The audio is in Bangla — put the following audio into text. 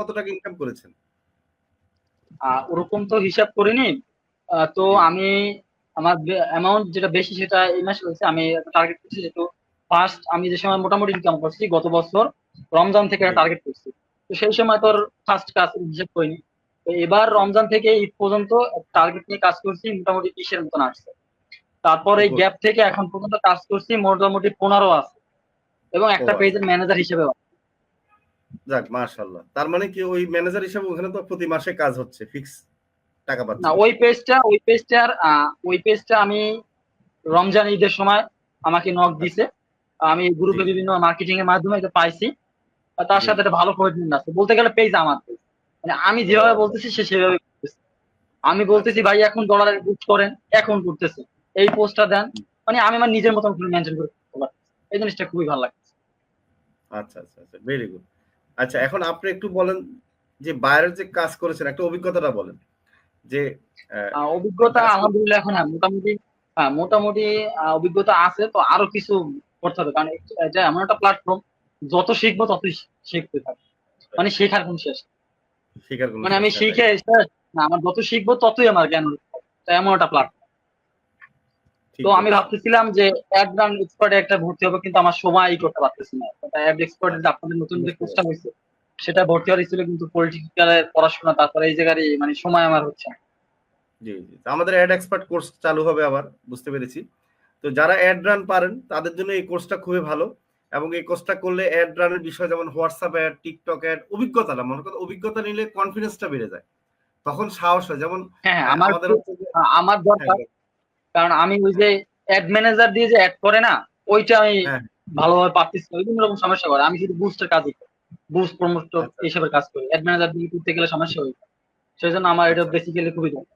কত টাকা ইনকাম করেছেন? ওরকম তো হিসাব করিনি। তো জি, আমি আমার অ্যামাউন্ট যেটা বেশি সেটা এই মাসে হয়েছে। আমি টার্গেট করছি যেহেতু ফার্স্ট আমি যে সময় মোটামুটি ইনকাম করছি গত বছর রমজান থেকে জি, টার্গেট করছি। তো সেই সময় তোর আচ্ছা, ফার্স্ট কাজ হিসাব করিনি। তো এবার জি, রমজান থেকে ঈদ পর্যন্ত টার্গেট নিয়ে কাজ করছি, মোটামুটি 20-এর মতন আসছে। তারপর এই গুড। গ্যাপ থেকে এখন পর্যন্ত কাজ করছি মোটামুটি 15 আছে, এবং ও একটা আচ্ছা, পেজের ম্যানেজার হিসেবে। যাক মাশাআল্লাহ। তার মানে কি ওই ম্যানেজার হিসেবে ওখানে তো প্রতি মাসে কাজ হচ্ছে, ফিক্স টাকা না, পাচ্ছেন। ওই পেজটা আমি রমজান ঈদের সময় আমাকে নক আচ্ছা, দিছে। আমি জি, গ্রুপে বিভিন্ন মার্কেটিং এর মাধ্যমে এটা পাইছি। আর তার জি, সাথে একটা ভালো কমিটমেন্ট আছে, বলতে গেলে পেজ আমার পেজ, মানে আমি ও যেভাবে আচ্ছা, বলতেছি সে সেভাবে করতেছে। আমি আচ্ছা, বলতেছি আচ্ছা, ভাই এখন ডলারের বুক করেন, এখন করতেছে, এই পোস্টটা দেন, মানে আমি আমার নিজের মতন করে মেনশন করে করতে পারতেছি। এই জিনিসটা খুবই ভালো লাগছে। আচ্ছা, আচ্ছা, আচ্ছা, ভেরি গুড। আচ্ছা, এখন আপনি একটু বলেন যে বাইরের যে কাজ করেছেন একটা অভিজ্ঞতাটা বলেন যে এই অভিজ্ঞতা কাজ আলহামদুলিল্লাহ এখন মোটামুটি অভিজ্ঞতা আছে, তো আরো কিছু করতে হবে, কারণ এটা এমন একটা প্ল্যাটফর্ম, যত শিখবো ততই শিখতে থাকবো, মানে শেখার কোন শেষ নেই। শেখার কোনো মানে শেষ আমি নাই, রাইট? শিখে না, আমার যত শিখবো ততই আমার জ্ঞান হচ্ছে। তো এমন একটা প্ল্যাটফর্ম। ঠিক তো আমি বলেছেন। ভাবতেছিলাম যে অ্যাড রান এক্সপার্টে একটা ভর্তি হবে, কিন্তু আমার সময় করতে পারতেছি না। অ্যাড এক্সপার্টে যে আচ্ছা, আপনাদের নতুন যে বুঝতে কোর্সটা পারছি। হয়েছে সেটা ভর্তি হওয়ার ছিল, কিন্তু পলিটিক্যালের পড়াশোনা, তারপরে এই জায়গায় মানে সময় আমার হচ্ছে না। জি, জি। তো আমাদের অ্যাড এক্সপার্ট কোর্স চালু হবে আবার, বুঝতে পেরেছি। তো যারা অ্যাড রান পারেন তাদের জন্য এই কোর্সটা খুবই ভালো। এবং এই কোর্সটা করলে অ্যাড রানের বিষয় যেমন হোয়াটসঅ্যাপ অ্যাড, টিকটক অ্যাড, অভিজ্ঞতা না, মনে করেন অভিজ্ঞতা নিলে কনফিডেন্সটা বেড়ে যায়। তখন সাহস হয়। যেমন হ্যাঁ, হ্যাঁ, আমার আমাদের হচ্ছে যে আমার হ্যাঁ, দরকার, কারণ আমি ওই যে অ্যাড ম্যানেজার দিয়ে যে অ্যাড করে না, ওইটা আমি হ্যাঁ, ভালোভাবে পারতেছি না। বিভিন্ন রকম সমস্যা করে, আমি শুধু বুস্টের কাজই করি, বুস্ট প্রমোট আচ্ছা, এইসবের কাজ করি, অ্যাড ম্যানেজার দিয়ে করতে গেলে সমস্যা হয়ে যায়। সেই জন্য আমার এটা আচ্ছা। বেসিক্যালি খুবই দরকার।